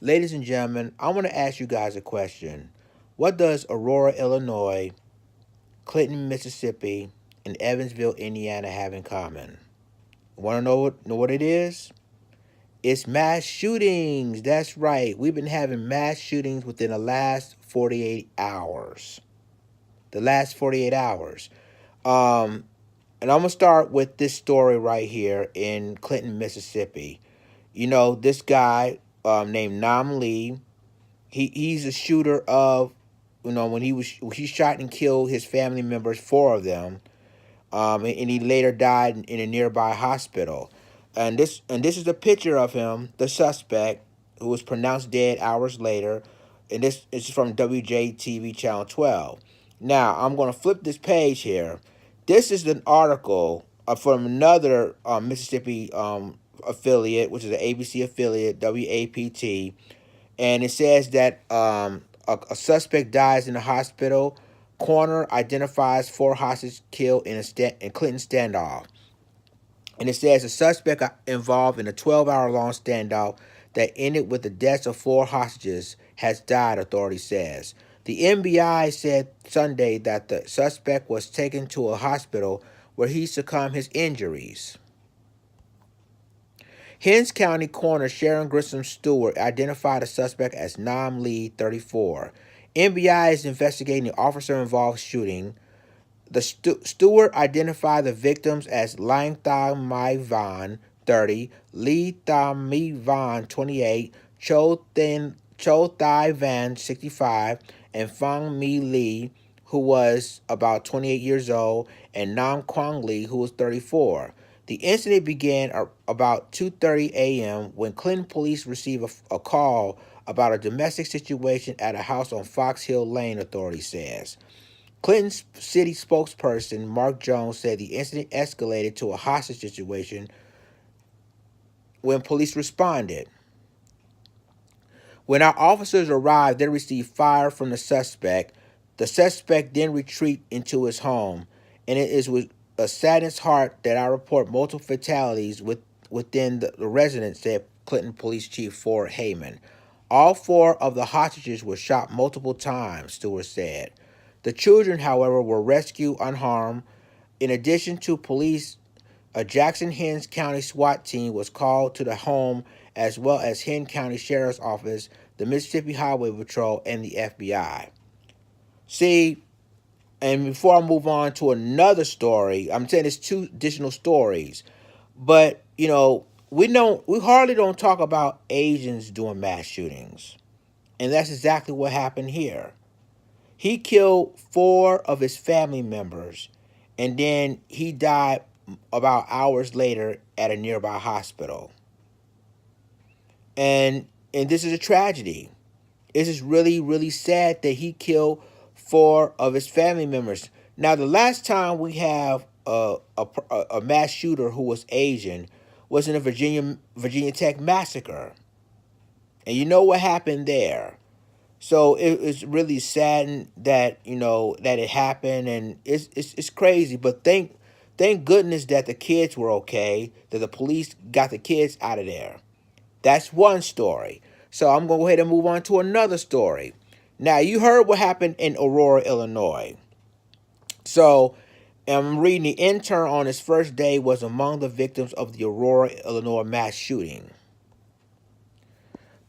Ladies and gentlemen, I want to ask you guys a question. What does Aurora, Illinois, Clinton, Mississippi, and Evansville, Indiana have in common? Want to know what it is? It's mass shootings. That's right. We've been having mass shootings within the last 48 hours. The last 48 hours. Um, and I'm going to start with this story right here in Clinton, Mississippi. This guy named Nam Lee, he's a shooter of, when he shot and killed his family members, four of them, and he later died in a nearby hospital. And this is a picture of him, the suspect, who was pronounced dead hours later. And this is from WJTV Channel 12. Now I'm going to flip this page here. This is an article from another Mississippi affiliate, which is an ABC affiliate, WAPT, and it says that a suspect dies in the hospital. Coroner identifies four hostages killed in Clinton standoff. And it says a suspect got involved in a 12-hour-long standoff that ended with the deaths of four hostages has died, authorities says. The NBI said Sunday that the suspect was taken to a hospital where he succumbed his injuries. Hinds County Coroner Sharon Grissom Stewart identified the suspect as Nam Lee, 34. NBI is investigating the officer-involved shooting. The Stewart identified the victims as Lang Tha Mai Van, 30, Lee Tha Mi Van, 28, Cho Thai Van, 65, and Fang Mi Lee, who was about 28 years old, and Nam Quang Lee, who was 34. The incident began about 2:30 a.m. when Clinton police received a call about a domestic situation at a house on Fox Hill Lane, authority says. Clinton's city spokesperson, Mark Jones, said the incident escalated to a hostage situation when police responded. When our officers arrived, they received fire from the suspect. The suspect then retreated into his home, and it is with a sadness heart that I report multiple fatalities within the residence, said Clinton Police Chief Ford Heyman. All four of the hostages were shot multiple times, Stewart said. The children, however, were rescued unharmed. In addition to police, a Jackson-Hinds County SWAT team was called to the home, as well as Hinds County Sheriff's Office, the Mississippi Highway Patrol, and the FBI. See, and before I move on to another story, I'm saying it's two additional stories, but we hardly don't talk about Asians doing mass shootings, and that's exactly what happened here. He killed four of his family members, and then he died about hours later at a nearby hospital. And this is a tragedy. This is really, really sad that he killed four of his family members. Now, the last time we have a mass shooter who was Asian was in a Virginia Tech massacre, and you know what happened there. So it's really saddened that that it happened, and it's crazy. But thank goodness that the kids were okay, that the police got the kids out of there. That's one story. So I'm going to go ahead and move on to another story. Now, you heard what happened in Aurora, Illinois. So I'm reading, the intern on his first day was among the victims of the Aurora, Illinois mass shooting.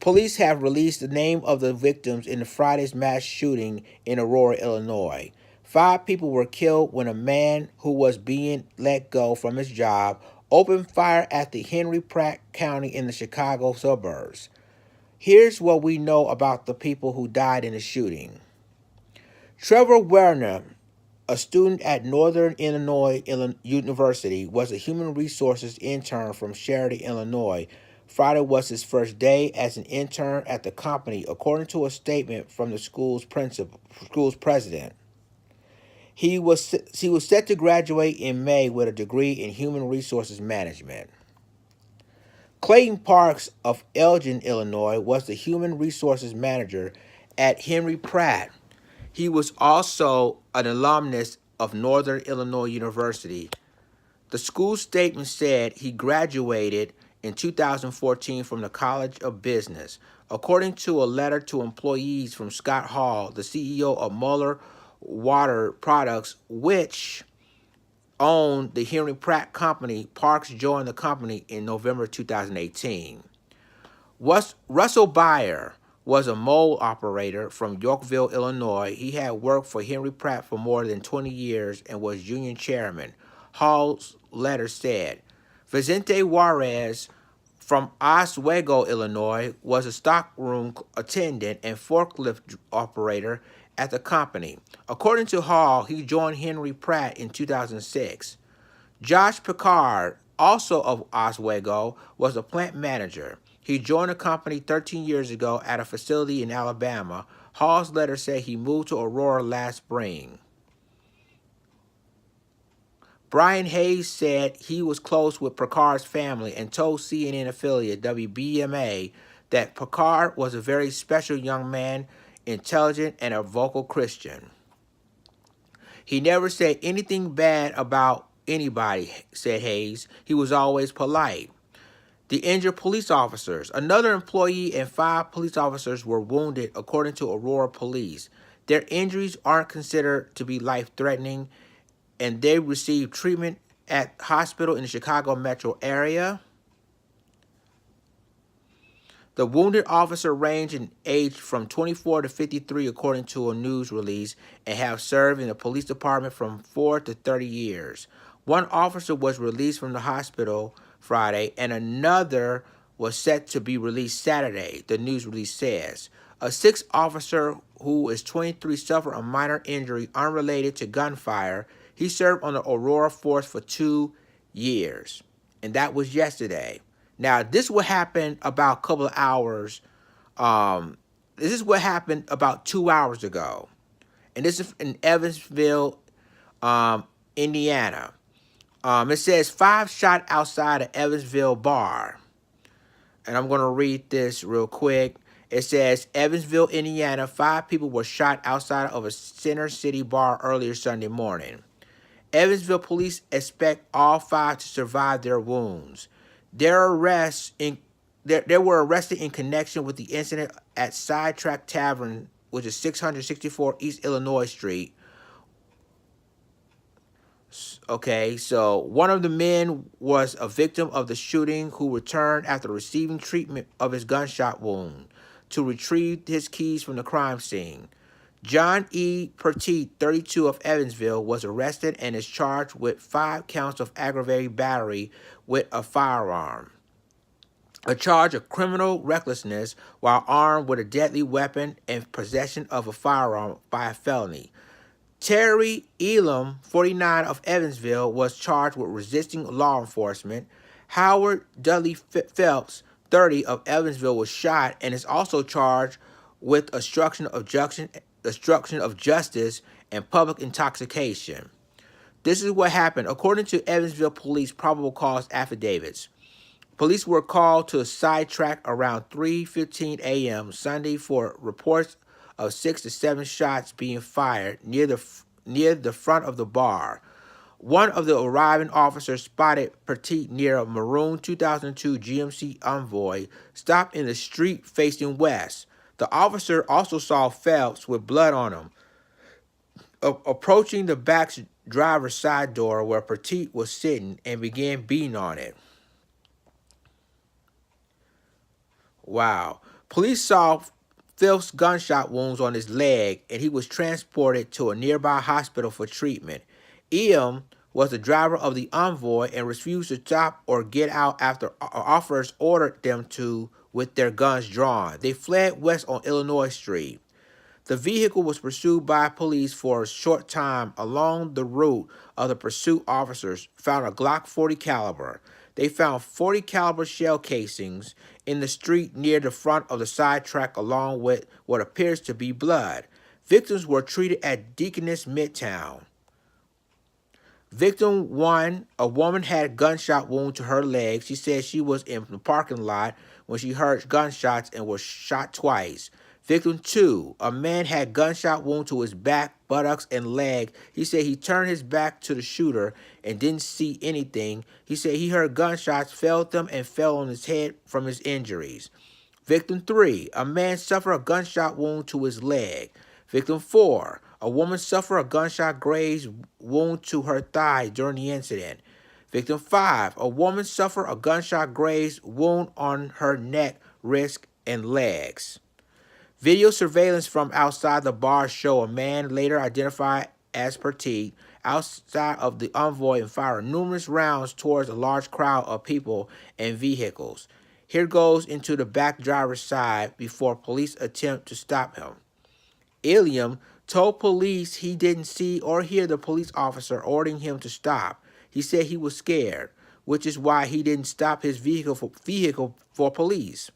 Police have released the name of the victims in the Friday's mass shooting in Aurora, Illinois. 5 people were killed when a man who was being let go from his job opened fire at the Henry Pratt County in the Chicago suburbs. Here's what we know about the people who died in the shooting. Trevor Werner, a student at Northern Illinois University, was a human resources intern from Sheridan, Illinois. Friday was his first day as an intern at the company, according to a statement from the school's president. He was set to graduate in May with a degree in human resources management. Clayton Parks of Elgin, Illinois, was the human resources manager at Henry Pratt. He was also an alumnus of Northern Illinois University. The school statement said he graduated in 2014 from the College of Business. According to a letter to employees from Scott Hall, the CEO of Mueller Water Products, which owned the Henry Pratt Company, Parks joined the company in November 2018. Russell Bayer was a mole operator from Yorkville, Illinois. He had worked for Henry Pratt for more than 20 years and was union chairman. Hall's letter said. Vicente Juarez from Oswego, Illinois, was a stockroom attendant and forklift operator at the company. According to Hall, he joined Henry Pratt in 2006. Josh Picard, also of Oswego, was a plant manager. He joined the company 13 years ago at a facility in Alabama. Hall's letter said he moved to Aurora last spring. Brian Hayes said he was close with Picard's family and told CNN affiliate WBMA that Picard was a very special young man, intelligent, and a vocal Christian. He never said anything bad about anybody, said Hayes. He was always polite. The injured police officers. Another employee and 5 police officers were wounded, according to Aurora Police. Their injuries aren't considered to be life-threatening, and they received treatment at hospital in the Chicago metro area. The wounded officer ranged in age from 24 to 53, according to a news release, and have served in the police department from 4 to 30 years. One officer was released from the hospital Friday, and another was set to be released Saturday, the news release says. A 6th officer who is 23 suffered a minor injury unrelated to gunfire. He served on the Aurora Force for 2 years, and that was yesterday. Now, this what happened about a couple of hours. This is what happened about 2 hours ago, and this is in Evansville, Indiana. It says 5 shot outside of Evansville bar, and I'm going to read this real quick. It says, Evansville, Indiana, 5 people were shot outside of a Center City bar earlier Sunday morning. Evansville police expect all 5 to survive their wounds. They were arrested in connection with the incident at Sidetrack Tavern, which is 664 East Illinois Street. Okay, so one of the men was a victim of the shooting who returned after receiving treatment of his gunshot wound to retrieve his keys from the crime scene. John E. Petit, 32 of Evansville, was arrested and is charged with 5 counts of aggravated battery with a firearm, a charge of criminal recklessness while armed with a deadly weapon, and possession of a firearm by a felony. Terry Elam, 49 of Evansville, was charged with resisting law enforcement. Howard Dudley Phelps, 30 of Evansville, was shot and is also charged with obstruction of justice and public intoxication. This is what happened. According to Evansville Police probable cause affidavits, police were called to a sidetrack around 3:15 a.m. Sunday for reports of 6 to 7 shots being fired near the front of the bar. One of the arriving officers spotted Petit near a maroon 2002 GMC Envoy stopped in the street facing west. The officer also saw Phelps with blood on him, approaching the back driver's side door where Petit was sitting, and began beating on it. Wow. Police saw Phelps' gunshot wounds on his leg, and he was transported to a nearby hospital for treatment. Elam was the driver of the Envoy and refused to stop or get out after officers ordered them to with their guns drawn. They fled west on Illinois Street. The vehicle was pursued by police for a short time. Along the route of the pursuit, officers found a Glock 40 caliber. They found 40 caliber shell casings in the street near the front of the sidetrack, along with what appears to be blood. Victims were treated at Deaconess Midtown. Victim 1, a woman had a gunshot wound to her leg. She said she was in the parking lot when she heard gunshots and was shot twice. Victim 2, a man had gunshot wound to his back, buttocks, and leg. He said he turned his back to the shooter and didn't see anything. He said he heard gunshots, felt them, and fell on his head from his injuries. Victim 3, a man suffered a gunshot wound to his leg. Victim 4, a woman suffered a gunshot grazed wound to her thigh during the incident. Victim 5, a woman suffered a gunshot grazed wound on her neck, wrist, and legs. Video surveillance from outside the bar show a man later identified as Petit outside of the Envoy and firing numerous rounds towards a large crowd of people and vehicles. Here goes into the back driver's side before police attempt to stop him. Iliam told police he didn't see or hear the police officer ordering him to stop. He said he was scared, which is why he didn't stop his vehicle for police.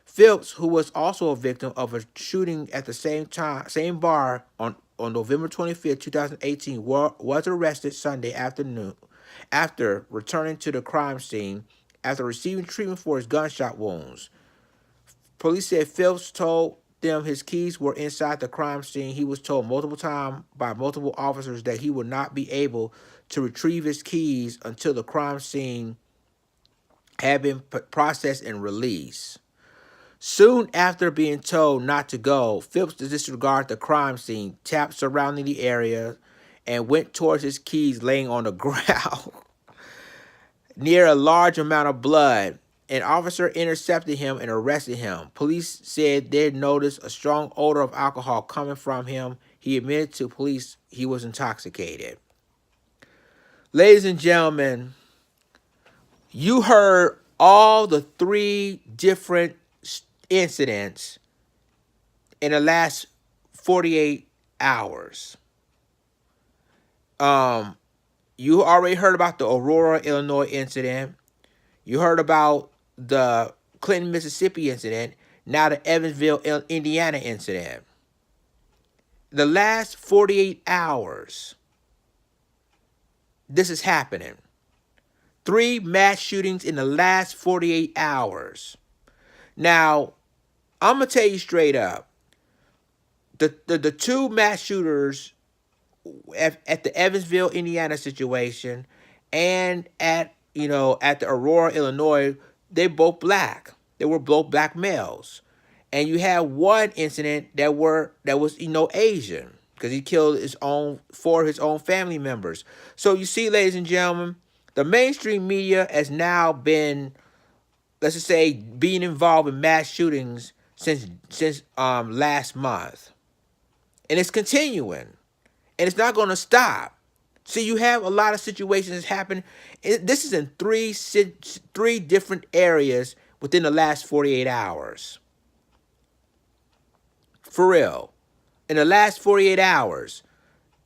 Phillips, who was also a victim of a shooting at the same bar on November 25, 2018, was arrested Sunday afternoon after returning to the crime scene after receiving treatment for his gunshot wounds. Police said Phillips told them his keys were inside the crime scene. He was told multiple times by multiple officers that he would not be able to retrieve his keys until the crime scene had been processed and released. Soon after being told not to go, Phillips disregarded the crime scene, tapped surrounding the area, and went towards his keys laying on the ground near a large amount of blood. An officer intercepted him and arrested him. Police said they noticed a strong odor of alcohol coming from him. He admitted to police he was intoxicated. Ladies and gentlemen, you heard all the 3 different incidents in the last 48 hours. You already heard about the Aurora, Illinois incident. You heard about the Clinton, Mississippi incident. Now the Evansville, Indiana incident. The last 48 hours, this is happening. 3 mass shootings in the last 48 hours. Now, I'm going to tell you straight up, the 2 mass shooters at the Evansville, Indiana situation and at the Aurora, Illinois, they both black. They were both black males. And you had one incident that was Asian because he killed 4 of his own family members. So you see, ladies and gentlemen, the mainstream media has now been, let's just say, being involved in mass shootings since last month. And it's continuing. And it's not going to stop. See, you have a lot of situations happen. This is in 3 different areas within the last 48 hours. For real. In the last 48 hours.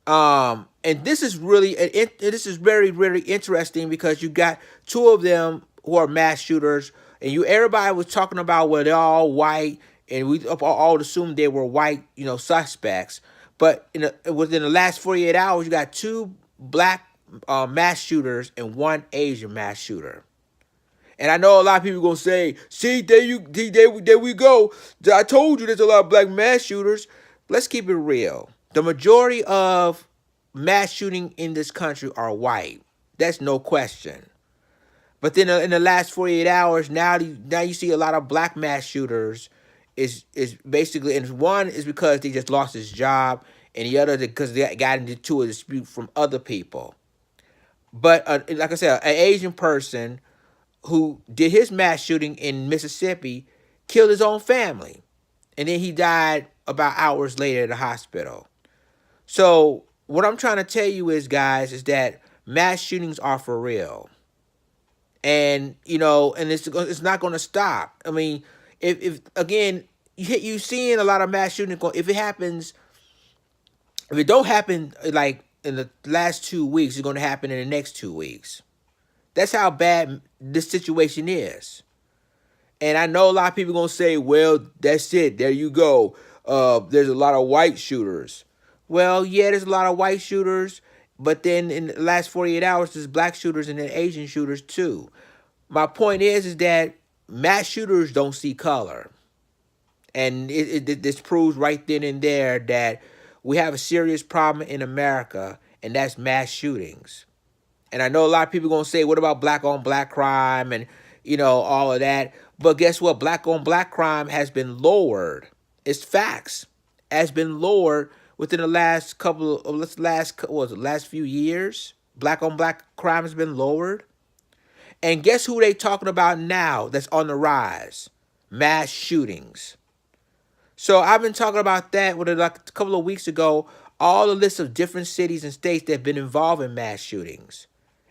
And this is really, this is very, very interesting because you got 2 of them who are mass shooters, and everybody was talking about, well, they're all white, and we all assumed they were white, suspects. But within the last 48 hours, you got 2 black mass shooters and 1 Asian mass shooter. And I know a lot of people going to say, see, there we go. I told you there's a lot of black mass shooters. Let's keep it real. The majority of mass shooting in this country are white. That's no question. But then in the last 48 hours, now you see a lot of black mass shooters is basically, and one is because they just lost his job, and the other because they got into a dispute from other people. But like I said, an Asian person who did his mass shooting in Mississippi killed his own family, and then he died about hours later at the hospital. So what I'm trying to tell you is, guys, is that mass shootings are for real. And, and it's not going to stop. I mean, if again, you seeing a lot of mass shooting, if it don't happen like in the last 2 weeks, it's going to happen in the next 2 weeks. That's how bad this situation is. And I know a lot of people going to say, well, that's it. There you go. There's a lot of white shooters. Well, yeah, there's a lot of white shooters. But then in the last 48 hours, there's black shooters and then Asian shooters too. My point is that mass shooters don't see color. And this proves right then and there that we have a serious problem in America, and that's mass shootings. And I know a lot of people going to say, what about black on black crime and, all of that. But guess what? Black on black crime has been lowered. It's facts. Has been lowered within the last last few years. Black on black crime has been lowered. And guess who they talking about now that's on the rise? Mass shootings. So I've been talking about that like a couple of weeks ago, all the lists of different cities and states that have been involved in mass shootings.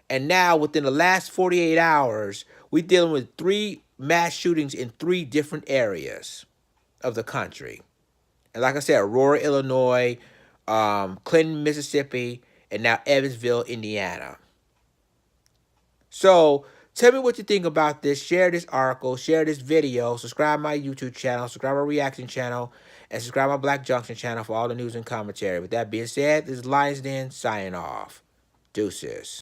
And now within the last 48 hours, we're dealing with 3 mass shootings in 3 different areas of the country. And like I said, Aurora, Illinois, Clinton, Mississippi, and now Evansville, Indiana. So tell me what you think about this. Share this article, share this video, subscribe my YouTube channel, subscribe my reaction channel, and subscribe my Black Junction channel for all the news and commentary. With that being said, this is Lions Den signing off. Deuces.